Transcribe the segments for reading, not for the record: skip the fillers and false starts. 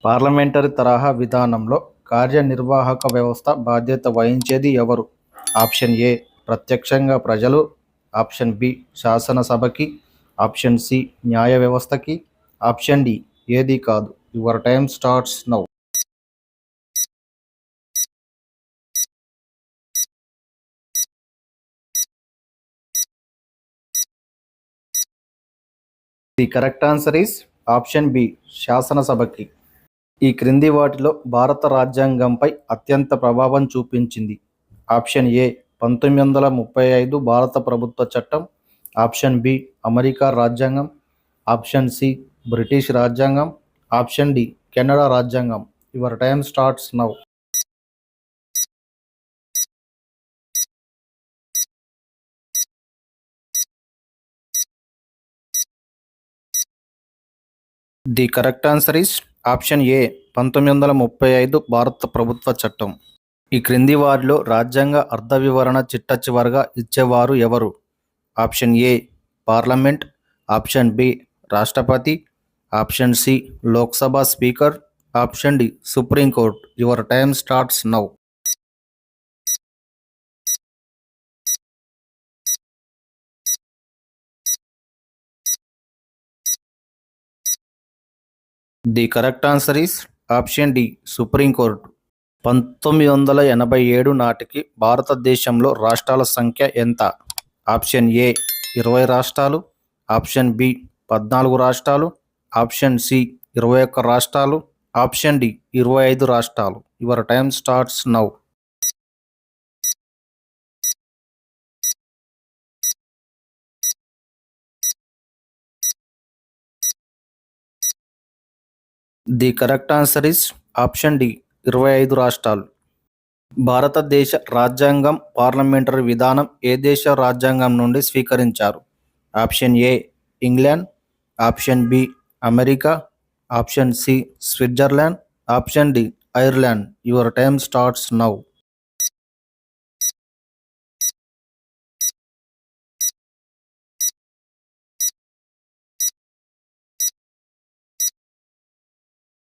Parliamentary తరహా విధానంలో కార్యనిర్వాహక వ్యవస్థ బాధ్యత వహించేది ఎవరు? ఆప్షన్ ఏ ప్రత్యక్షంగా ప్రజలు, ఆప్షన్ బి శాసనసభకి, ఆప్షన్ సి న్యాయ వ్యవస్థకి, ఆప్షన్ డి ఏది కాదు. Your time starts now. The correct answer is option B శాసనసభకి. ఈ క్రింది వాటిలో భారత రాజ్యాంగంపై అత్యంత ప్రభావం చూపించింది. ఆప్షన్ ఏ 1935 భారత ప్రభుత్వ చట్టం, ఆప్షన్ బి అమెరికా రాజ్యాంగం, ఆప్షన్ సి బ్రిటిష్ రాజ్యాంగం, ఆప్షన్ డి కెనడా రాజ్యాంగం. Your time starts now. The correct answer is option ఏ 1935 భారత ప్రభుత్వ చట్టం. ఈ క్రింది వారిలో రాజ్యాంగ అర్థ వివరణ చిట్టచివరగా ఇచ్చేవారు ఎవరు? Option A parliament, option B రాష్ట్రపతి, option C Lok Sabha speaker, option D supreme court. Your time starts now. The correct answer is option D supreme court. 1987 నాటికి భారతదేశంలో రాష్ట్రాల సంఖ్య ఎంత? ఆప్షన్ ఏ 20 రాష్ట్రాలు, ఆప్షన్ బి 14 రాష్ట్రాలు, ఆప్షన్ సి 21 రాష్ట్రాలు, ఆప్షన్ డి 25 రాష్ట్రాలు. Your time starts now. The correct answer is option D 25 రాష్ట్రాలు. భారతదేశ రాజ్యాంగం పార్లమెంటరీ విధానం ఏ దేశ రాజ్యాంగం నుండి స్వీకరించారు? Option A England, option B America, option C Switzerland, option D Ireland. Your time starts now.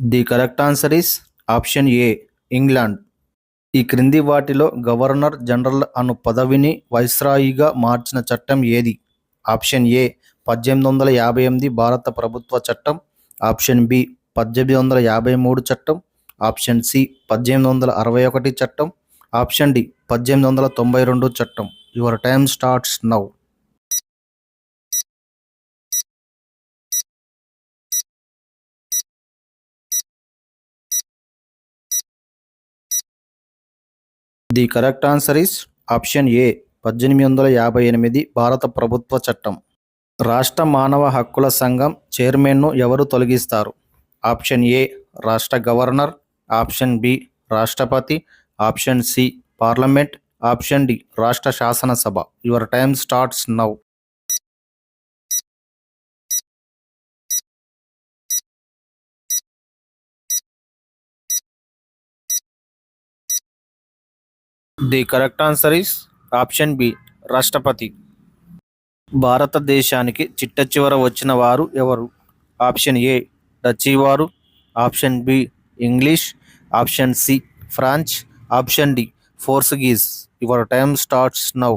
The correct answer is option A England. ఈ క్రింది వాటిలో గవర్నర్ జనరల్ అను పదవిని వైస్రాయిగా మార్చిన చట్టం ఏది? ఆప్షన్ ఏ 1858 భారత ప్రభుత్వ చట్టం, ఆప్షన్ బి 1853 చట్టం, ఆప్షన్ సి 1861 చట్టం, ఆప్షన్ డి 1892 చట్టం. Your time starts now. The correct answer is option ఏ 1858 భారత ప్రభుత్వ చట్టం. రాష్ట్ర మానవ హక్కుల సంఘం చైర్మన్ను ఎవరు తొలగిస్తారు? ఆప్షన్ ఏ రాష్ట్ర గవర్నర్, ఆప్షన్ బి రాష్ట్రపతి, option C parliament, option D రాష్ట్ర శాసనసభ. Your time starts now. The correct answer is option B రాష్ట్రపతి. భారతదేశానికి చిట్టచివర వచ్చిన వారు ఎవరు? ఆప్షన్ ఏ డచీ వారు, option B English, option C French, option D Portuguese. Your time starts now.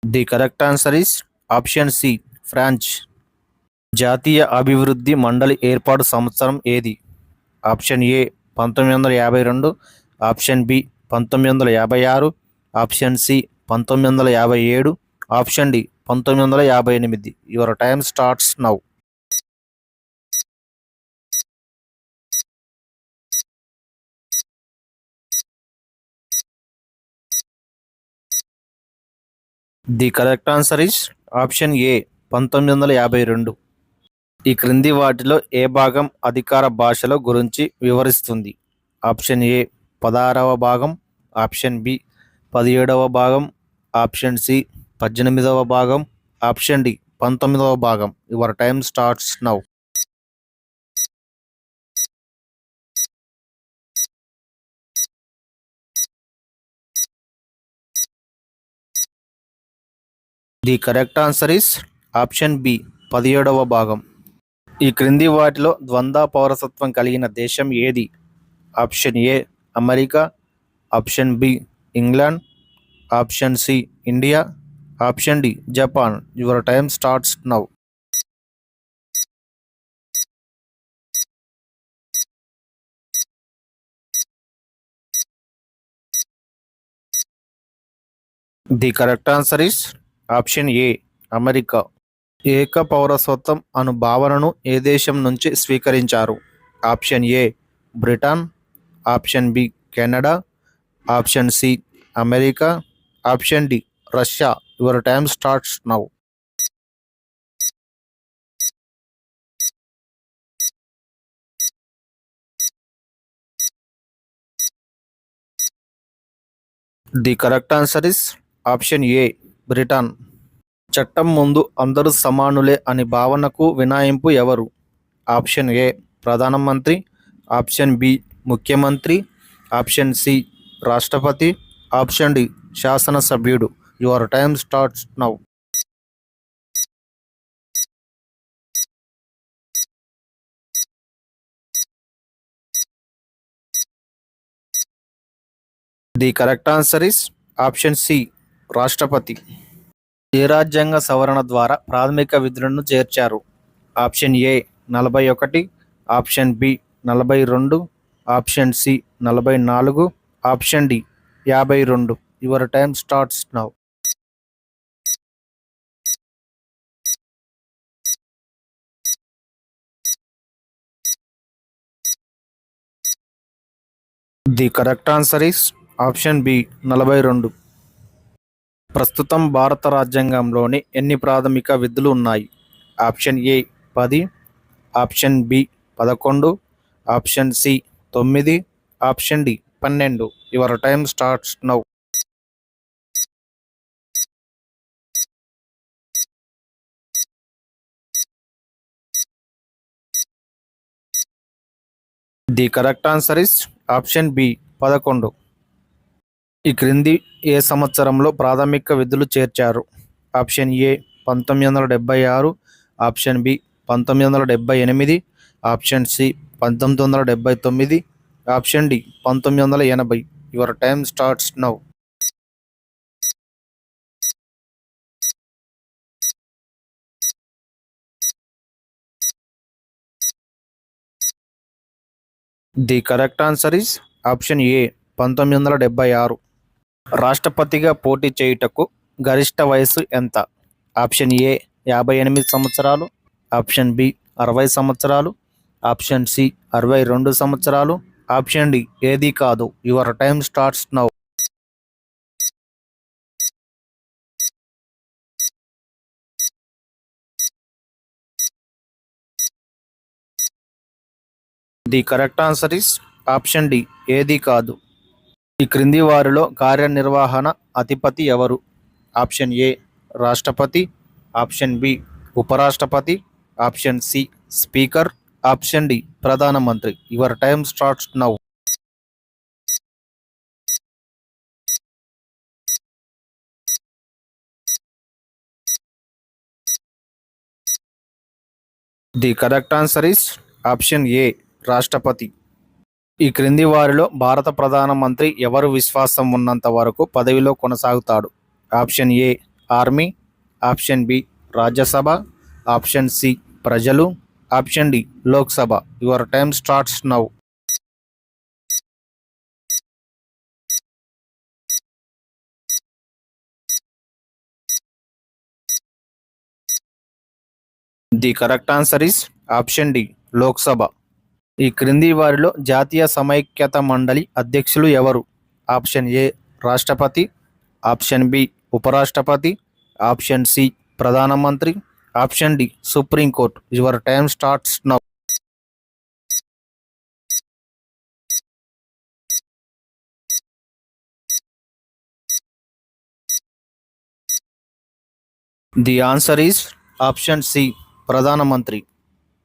The correct answer is option C French. జాతీయ అభివృద్ధి మండలి ఏర్పాటు సంవత్సరం ఏది? Option A 1952, option B 1956, option C 1957, option D 1958. Your time starts now. The correct answer is option A 1952. ఈ క్రింది వాటిలో ఏ భాగం అధికార భాషల గురించి వివరిస్తుంది? ఆప్షన్ ఏ 16వ భాగం, ఆప్షన్ బి 17వ భాగం, ఆప్షన్ సి 18వ భాగం, ఆప్షన్ డి 19వ భాగం. Your time starts now. The correct answer is option B 17వ భాగం. ఈ క్రింది వాటిలో ద్వంద్వ పౌరసత్వం కలిగిన దేశం ఏది? Option A America, option B England, option C India, option D Japan. Your time starts now. The correct answer is option A America. ఏక పౌరసత్వం అను భావనను ఏ దేశం నుంచి స్వీకరించారు? Option A Britain, option B Canada, option C America, option D Russia. Your time starts now. The correct answer is option A Britain. చట్టం ముందు అందరూ సమానులే అని భావనకు వినాయింపు ఎవరు? ఆప్షన్ ఏ ప్రధానమంత్రి, ఆప్షన్ బి ముఖ్యమంత్రి, ఆప్షన్ సి రాష్ట్రపతి, ఆప్షన్ డి శాసనసభ్యుడు. Your time starts now. The correct answer is option C రాష్ట్రపతి. ఏ రాజ్యాంగ సవరణ ద్వారా ప్రాథమిక విధులను చేర్చారు? Option A 41, option B 42, option C 44, option D 52. Your time starts now. The correct answer is option B 42. ప్రస్తుతం భారత రాజ్యాంగంలోని ఎన్ని ప్రాథమిక విధులు ఉన్నాయి? Option A 10, option B 11, option C 9, option D 12. Your time starts now. The correct answer is option B 11. ఈ క్రింది ఏ సంవత్సరంలో ప్రాథమిక విధులు చేర్చారు? Option A 1976, option B 1978, option C 1979, option D 1980. Your time starts now. The correct answer is option A 1976. రాష్ట్రపతిగా పోటీ చేయుటకు గరిష్ట వయస్సు ఎంత? ఆప్షన్ ఏ 58 సంవత్సరాలు, ఆప్షన్ బి 60 సంవత్సరాలు, ఆప్షన్ సి 62 సంవత్సరాలు, ఆప్షన్ డి ఏది కాదు. Your time starts now. The correct answer is option D ఏది కాదు. ఈ క్రింది వారిలో కార్యనిర్వహణ అధిపతి ఎవరు? ఆప్షన్ ఏ రాష్ట్రపతి, ఆప్షన్ బి ఉపరాష్ట్రపతి, option C speaker, option D ప్రధానమంత్రి. Your time starts now. The correct answer is option A రాష్ట్రపతి. ఈ క్రింది వారిలో భారత ప్రధానమంత్రి ఎవరు విశ్వాసం ఉన్నంత వరకు పదవిలో కొనసాగుతాడు? Option A army, option B Rajya Sabha, option C ప్రజలు, option D Lok Sabha. Your time starts now. The correct answer is option D Lok Sabha. ఈ క్రింది వారిలో జాతీయ సమైక్యత మండలి అధ్యక్షులు ఎవరు? ఆప్షన్ ఏ రాష్ట్రపతి, ఆప్షన్ బి ఉపరాష్ట్రపతి, ఆప్షన్ సి ప్రధానమంత్రి, option D supreme court. Your time starts now. The answer is option C ప్రధానమంత్రి.